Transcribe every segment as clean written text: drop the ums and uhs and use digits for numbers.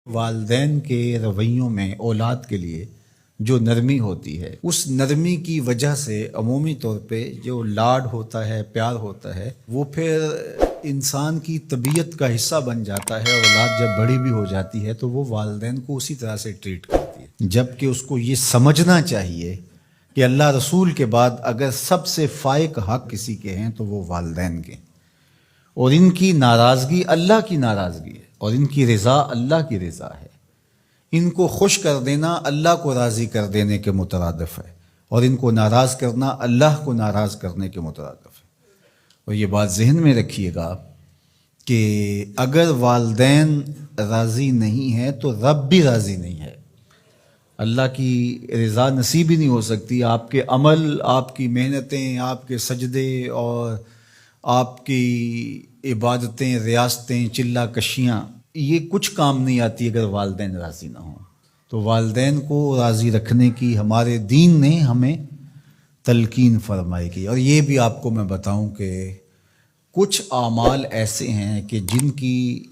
والدین کے رویوں میں اولاد کے لیے جو نرمی ہوتی ہے، اس نرمی کی وجہ سے عمومی طور پہ جو لاڈ ہوتا ہے، پیار ہوتا ہے، وہ پھر انسان کی طبیعت کا حصہ بن جاتا ہے۔ اولاد جب بڑی بھی ہو جاتی ہے تو وہ والدین کو اسی طرح سے ٹریٹ کرتی ہے، جبکہ اس کو یہ سمجھنا چاہیے کہ اللہ رسول کے بعد اگر سب سے فائق حق کسی کے ہیں تو وہ والدین کے، اور ان کی ناراضگی اللہ کی ناراضگی ہے، اور ان کی رضا اللہ کی رضا ہے۔ ان کو خوش کر دینا اللہ کو راضی کر دینے کے مترادف ہے، اور ان کو ناراض کرنا اللہ کو ناراض کرنے کے مترادف ہے۔ اور یہ بات ذہن میں رکھیے گا کہ اگر والدین راضی نہیں ہیں تو رب بھی راضی نہیں ہے۔ اللہ کی رضا نصیب ہی نہیں ہو سکتی۔ آپ کے عمل، آپ کی محنتیں، آپ کے سجدے اور آپ کی عبادتیں، ریاستیں، چلہ کشیاں، یہ کچھ کام نہیں آتی اگر والدین راضی نہ ہوں۔ تو والدین کو راضی رکھنے کی ہمارے دین نے ہمیں تلقین فرمائی کی۔ اور یہ بھی آپ کو میں بتاؤں کہ کچھ اعمال ایسے ہیں کہ جن کی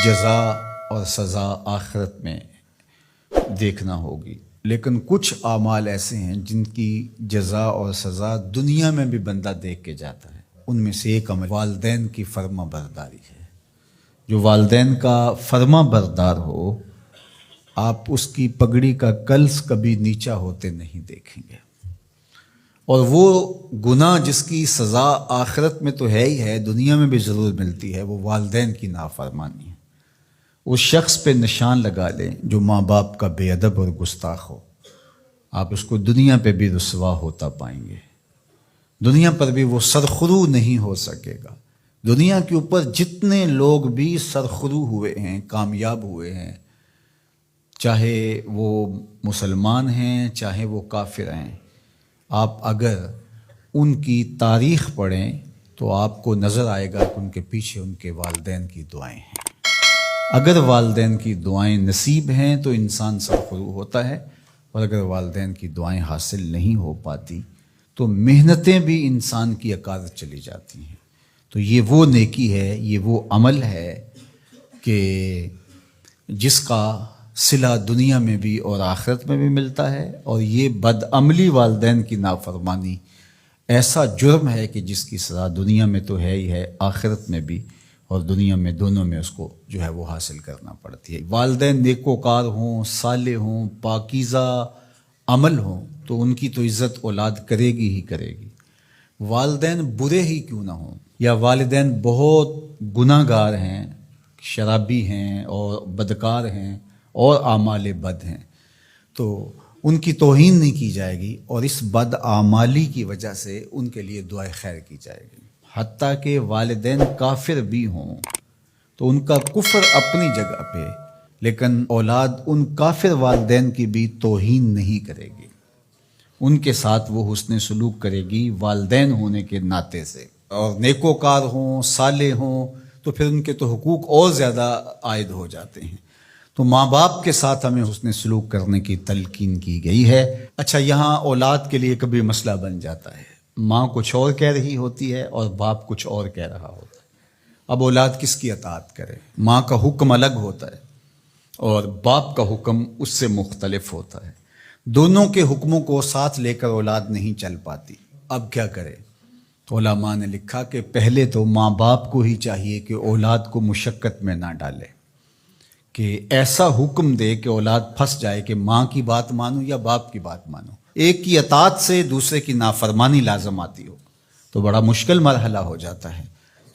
جزا اور سزا آخرت میں دیکھنا ہوگی، لیکن کچھ اعمال ایسے ہیں جن کی جزا اور سزا دنیا میں بھی بندہ دیکھ کے جاتا ہے۔ ان میں سے ایک عمل والدین کی فرما برداری ہے۔ جو والدین کا فرما بردار ہو، آپ اس کی پگڑی کا کلس کبھی نیچا ہوتے نہیں دیکھیں گے۔ اور وہ گناہ جس کی سزا آخرت میں تو ہے ہی ہے، دنیا میں بھی ضرور ملتی ہے، وہ والدین کی نافرمانی ہے۔ اس شخص پہ نشان لگا لیں جو ماں باپ کا بے ادب اور گستاخ ہو، آپ اس کو دنیا پہ بھی رسوا ہوتا پائیں گے، دنیا پر بھی وہ سرخرو نہیں ہو سکے گا۔ دنیا کے اوپر جتنے لوگ بھی سرخرو ہوئے ہیں، کامیاب ہوئے ہیں، چاہے وہ مسلمان ہیں چاہے وہ کافر ہیں، آپ اگر ان کی تاریخ پڑھیں تو آپ کو نظر آئے گا کہ ان کے پیچھے ان کے والدین کی دعائیں ہیں۔ اگر والدین کی دعائیں نصیب ہیں تو انسان سرخرو ہوتا ہے، اور اگر والدین کی دعائیں حاصل نہیں ہو پاتی تو محنتیں بھی انسان کی اکادت چلی جاتی ہیں۔ تو یہ وہ نیکی ہے، یہ وہ عمل ہے کہ جس کا صلہ دنیا میں بھی اور آخرت میں بھی ملتا ہے، اور یہ بدعملی والدین کی نافرمانی ایسا جرم ہے کہ جس کی سزا دنیا میں تو ہے ہی ہے، آخرت میں بھی اور دنیا میں دونوں میں اس کو جو ہے وہ حاصل کرنا پڑتی ہے۔ والدین نیکوکار ہوں، صالح ہوں، پاکیزہ عمل ہوں تو ان کی تو عزت اولاد کرے گی ہی کرے گی۔ والدین برے ہی کیوں نہ ہوں، یا والدین بہت گناہ گار ہیں، شرابی ہیں اور بدکار ہیں اور اعمال بد ہیں، تو ان کی توہین نہیں کی جائے گی، اور اس بد اعمالی کی وجہ سے ان کے لیے دعائے خیر کی جائے گی۔ حتیٰ کہ والدین کافر بھی ہوں تو ان کا کفر اپنی جگہ پہ، لیکن اولاد ان کافر والدین کی بھی توہین نہیں کرے گی، ان کے ساتھ وہ حسن سلوک کرے گی والدین ہونے کے ناطے سے۔ اور نیکوکار ہوں، صالح ہوں تو پھر ان کے تو حقوق اور زیادہ عائد ہو جاتے ہیں۔ تو ماں باپ کے ساتھ ہمیں حسن سلوک کرنے کی تلقین کی گئی ہے۔ اچھا، یہاں اولاد کے لیے کبھی مسئلہ بن جاتا ہے، ماں کچھ اور کہہ رہی ہوتی ہے اور باپ کچھ اور کہہ رہا ہوتا ہے۔ اب اولاد کس کی اطاعت کرے؟ ماں کا حکم الگ ہوتا ہے اور باپ کا حکم اس سے مختلف ہوتا ہے۔ دونوں کے حکموں کو ساتھ لے کر اولاد نہیں چل پاتی۔ اب کیا کرے؟ تو علماء نے لکھا کہ پہلے تو ماں باپ کو ہی چاہیے کہ اولاد کو مشقت میں نہ ڈالے، کہ ایسا حکم دے کہ اولاد پھنس جائے کہ ماں کی بات مانو یا باپ کی بات مانو۔ ایک کی اطاعت سے دوسرے کی نافرمانی لازم آتی ہو تو بڑا مشکل مرحلہ ہو جاتا ہے۔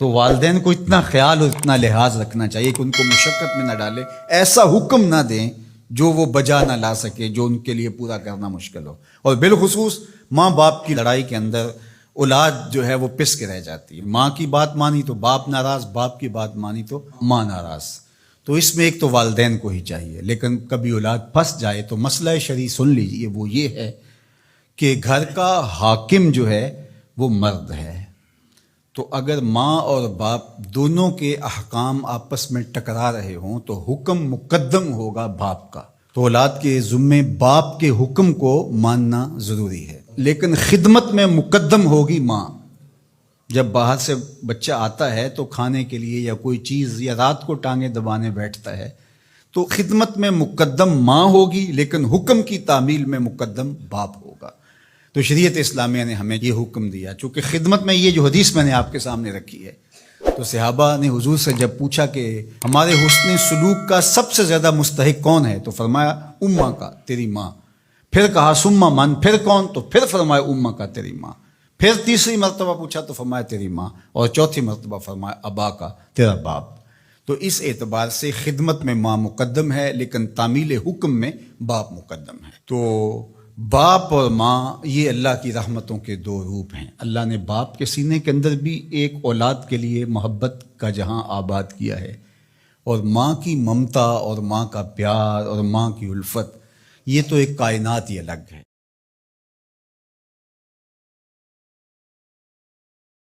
تو والدین کو اتنا خیال اور اتنا لحاظ رکھنا چاہیے کہ ان کو مشقت میں نہ ڈالے، ایسا حکم نہ دیں جو وہ بجا نہ لا سکے، جو ان کے لیے پورا کرنا مشکل ہو۔ اور بالخصوص ماں باپ کی لڑائی کے اندر اولاد جو ہے وہ پس کے رہ جاتی ہے۔ ماں کی بات مانی تو باپ ناراض، باپ کی بات مانی تو ماں ناراض۔ تو اس میں ایک تو والدین کو ہی چاہیے، لیکن کبھی اولاد پھنس جائے تو مسئلہ شرعی سن لیجئے، وہ یہ ہے کہ گھر کا حاکم جو ہے وہ مرد ہے۔ تو اگر ماں اور باپ دونوں کے احکام آپس میں ٹکرا رہے ہوں تو حکم مقدم ہوگا باپ کا۔ تو اولاد کے ذمے باپ کے حکم کو ماننا ضروری ہے، لیکن خدمت میں مقدم ہوگی ماں۔ جب باہر سے بچہ آتا ہے تو کھانے کے لیے یا کوئی چیز، یا رات کو ٹانگیں دبانے بیٹھتا ہے تو خدمت میں مقدم ماں ہوگی، لیکن حکم کی تعمیل میں مقدم باپ ہوگا۔ تو شریعت اسلامیہ نے ہمیں یہ حکم دیا، چونکہ خدمت میں یہ جو حدیث میں نے آپ کے سامنے رکھی ہے، تو صحابہ نے حضور سے جب پوچھا کہ ہمارے حسن سلوک کا سب سے زیادہ مستحق کون ہے، تو فرمایا اماں کا، تیری ماں۔ پھر کہا ثم من، پھر کون؟ تو پھر فرمایا اماں کا، تیری ماں۔ پھر تیسری مرتبہ پوچھا تو فرمایا تیری ماں، اور چوتھی مرتبہ فرمایا ابا کا، تیرا باپ۔ تو اس اعتبار سے خدمت میں ماں مقدم ہے، لیکن تعمیل حکم میں باپ مقدم ہے۔ تو باپ اور ماں یہ اللہ کی رحمتوں کے دو روپ ہیں۔ اللہ نے باپ کے سینے کے اندر بھی ایک اولاد کے لیے محبت کا جہاں آباد کیا ہے، اور ماں کی ممتا اور ماں کا پیار اور ماں کی الفت، یہ تو ایک کائنات ہی الگ ہے۔